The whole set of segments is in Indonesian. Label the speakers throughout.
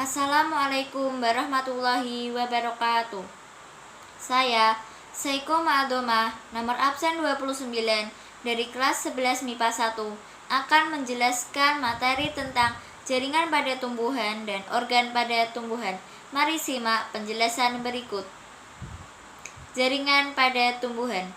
Speaker 1: Assalamualaikum warahmatullahi wabarakatuh. Saya Seiko Ma'adoma, nomor absen 29 dari kelas 11 MIPA 1 akan menjelaskan materi tentang jaringan pada tumbuhan dan organ pada tumbuhan. Mari simak penjelasan berikut. Jaringan pada tumbuhan.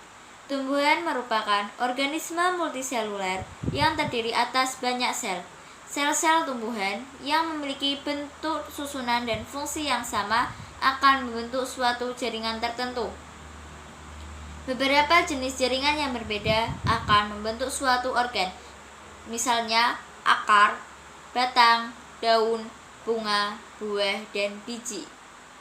Speaker 1: Tumbuhan merupakan organisme multiseluler yang terdiri atas banyak sel. Sel-sel tumbuhan yang memiliki bentuk susunan dan fungsi yang sama akan membentuk suatu jaringan tertentu. Beberapa jenis jaringan yang berbeda akan membentuk suatu organ, misalnya akar, batang, daun, bunga, buah, dan biji.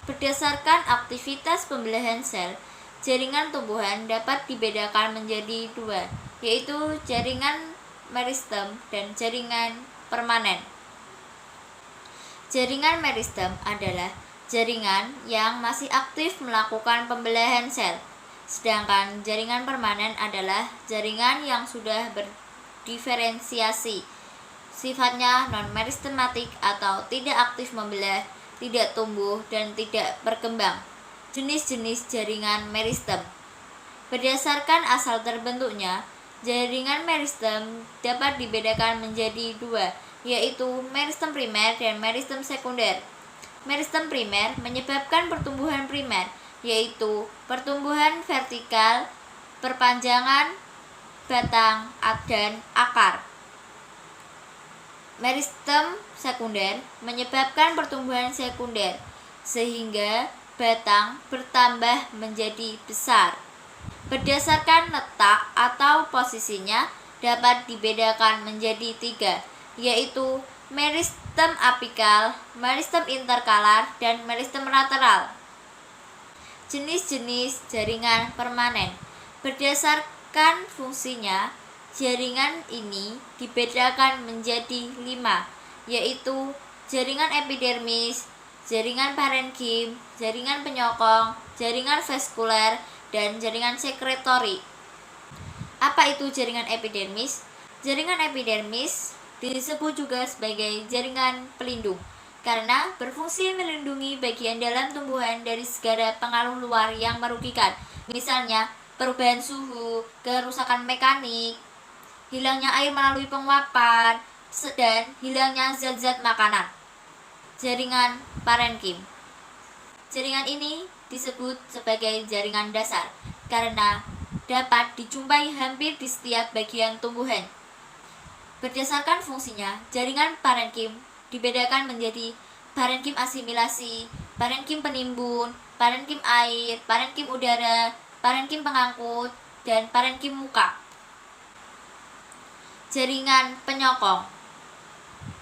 Speaker 1: Berdasarkan aktivitas pembelahan sel, jaringan tumbuhan dapat dibedakan menjadi dua, yaitu jaringan meristem dan jaringan permanen. Jaringan meristem adalah jaringan yang masih aktif melakukan pembelahan sel, sedangkan jaringan permanen adalah jaringan yang sudah berdiferensiasi, sifatnya non-meristematik atau tidak aktif membelah, tidak tumbuh, dan tidak berkembang. Jenis-jenis jaringan meristem. Berdasarkan asal terbentuknya, jaringan meristem dapat dibedakan menjadi dua, yaitu meristem primer dan meristem sekunder. Meristem primer menyebabkan pertumbuhan primer, yaitu pertumbuhan vertikal, perpanjangan batang, dan akar. Meristem sekunder menyebabkan pertumbuhan sekunder, sehingga batang bertambah menjadi besar. Berdasarkan letak atau posisinya dapat dibedakan menjadi tiga, yaitu meristem apikal, meristem interkalar, dan meristem lateral. Jenis-jenis jaringan permanen. Berdasarkan fungsinya, jaringan ini dibedakan menjadi 5, yaitu jaringan epidermis, jaringan parenkim, jaringan penyokong, jaringan vaskuler, dan jaringan sekretori. Apa itu jaringan epidermis? Jaringan epidermis disebut juga sebagai jaringan pelindung karena berfungsi melindungi bagian dalam tumbuhan dari segala pengaruh luar yang merugikan, misalnya perubahan suhu, kerusakan mekanik, hilangnya air melalui penguapan, dan hilangnya zat-zat makanan. Jaringan parenkim. Jaringan ini disebut sebagai jaringan dasar karena dapat dijumpai hampir di setiap bagian tumbuhan. Berdasarkan fungsinya, jaringan parenkim dibedakan menjadi parenkim asimilasi, parenkim penimbun, parenkim air, parenkim udara, parenkim pengangkut, dan parenkim muka. Jaringan penyokong.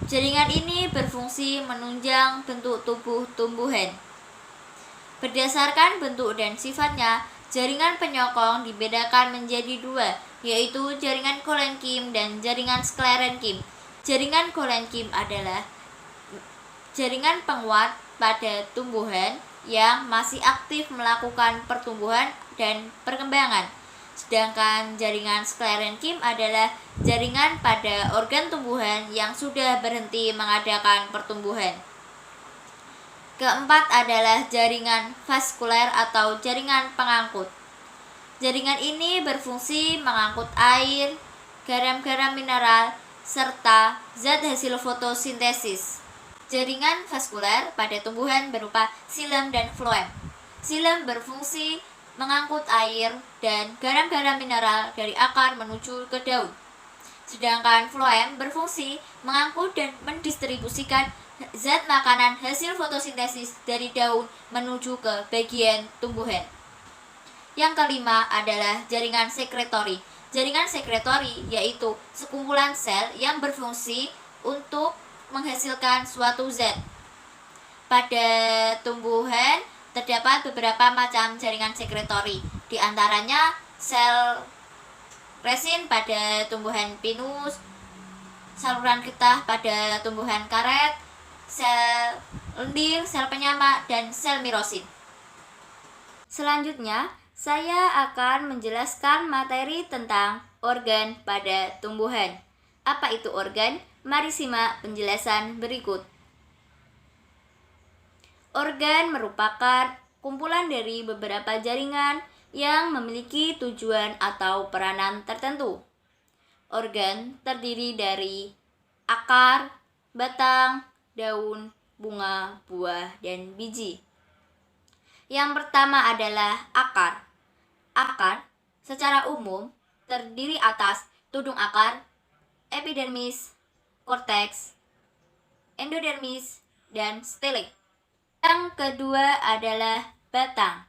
Speaker 1: Jaringan ini berfungsi menunjang bentuk tubuh tumbuhan. Berdasarkan bentuk dan sifatnya, jaringan penyokong dibedakan menjadi dua, yaitu jaringan kolenkim dan jaringan sklerenkim. Jaringan kolenkim adalah jaringan penguat pada tumbuhan yang masih aktif melakukan pertumbuhan dan perkembangan. Sedangkan jaringan sklerenkim adalah jaringan pada organ tumbuhan yang sudah berhenti mengadakan pertumbuhan. Keempat adalah jaringan vaskuler atau jaringan pengangkut. Jaringan ini berfungsi mengangkut air, garam-garam mineral, serta zat hasil fotosintesis. Jaringan vaskuler pada tumbuhan berupa xilem dan floem. Xilem berfungsi mengangkut air dan garam-garam mineral dari akar menuju ke daun. Sedangkan floem berfungsi mengangkut dan mendistribusikan zat makanan hasil fotosintesis dari daun menuju ke bagian tumbuhan. Yang kelima adalah jaringan sekretori. Jaringan sekretori yaitu sekumpulan sel yang berfungsi untuk menghasilkan suatu zat. Pada tumbuhan terdapat beberapa macam jaringan sekretori, di antaranya sel resin pada tumbuhan pinus, saluran getah pada tumbuhan karet, sel lendir, sel penyama, dan sel mirosin. Selanjutnya, saya akan menjelaskan materi tentang organ pada tumbuhan. Apa itu organ? Mari simak penjelasan berikut. Organ merupakan kumpulan dari beberapa jaringan yang memiliki tujuan atau peranan tertentu. Organ terdiri dari akar, batang, daun, bunga, buah, dan biji. Yang pertama adalah akar. Akar secara umum terdiri atas tudung akar, epidermis, korteks, endodermis, dan stele. Yang kedua adalah batang.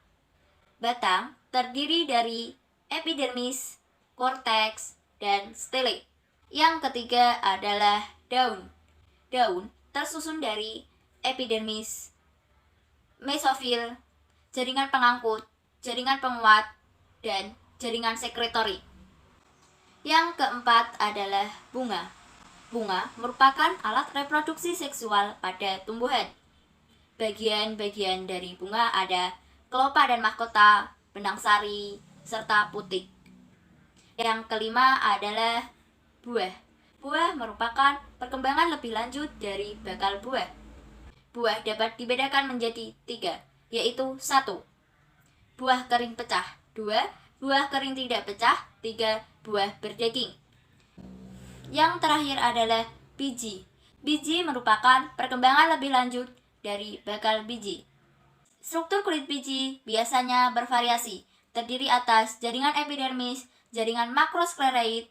Speaker 1: Batang terdiri dari epidermis, korteks, dan stele. Yang ketiga adalah daun. Daun tersusun dari epidermis, mesofil, jaringan pengangkut, jaringan penguat, dan jaringan sekretori. Yang keempat adalah bunga. Bunga merupakan alat reproduksi seksual pada tumbuhan. Bagian-bagian dari bunga ada kelopa dan mahkota, benang sari, serta putik. Yang kelima adalah buah. Buah merupakan perkembangan lebih lanjut dari bakal buah. Buah dapat dibedakan menjadi 3, yaitu 1. Buah kering pecah. 2. Buah kering tidak pecah. 3. Buah berdaging. Yang terakhir adalah biji. Biji merupakan perkembangan lebih lanjut dari bakal biji. Struktur kulit biji biasanya bervariasi, terdiri atas jaringan epidermis, jaringan makroskleroid,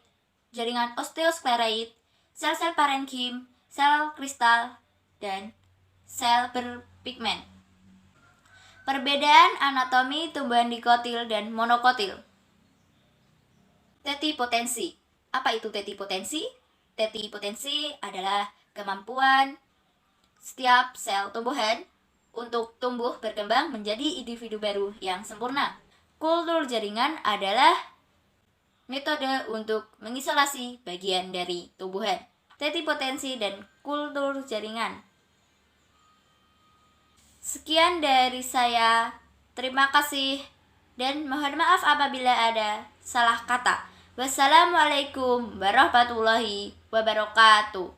Speaker 1: jaringan osteoskleroid, sel-sel parenkim, sel kristal, dan sel berpigmen. Perbedaan anatomi tumbuhan dikotil dan monokotil. Tetipotensi. Apa itu tetipotensi? Tetipotensi adalah kemampuan setiap sel tumbuhan untuk tumbuh berkembang menjadi individu baru yang sempurna. Kultur jaringan adalah metode untuk mengisolasi bagian dari tumbuhan. Tetipotensi dan kultur jaringan. Sekian dari saya. Terima kasih dan mohon maaf apabila ada salah kata. Wassalamualaikum warahmatullahi wabarakatuh.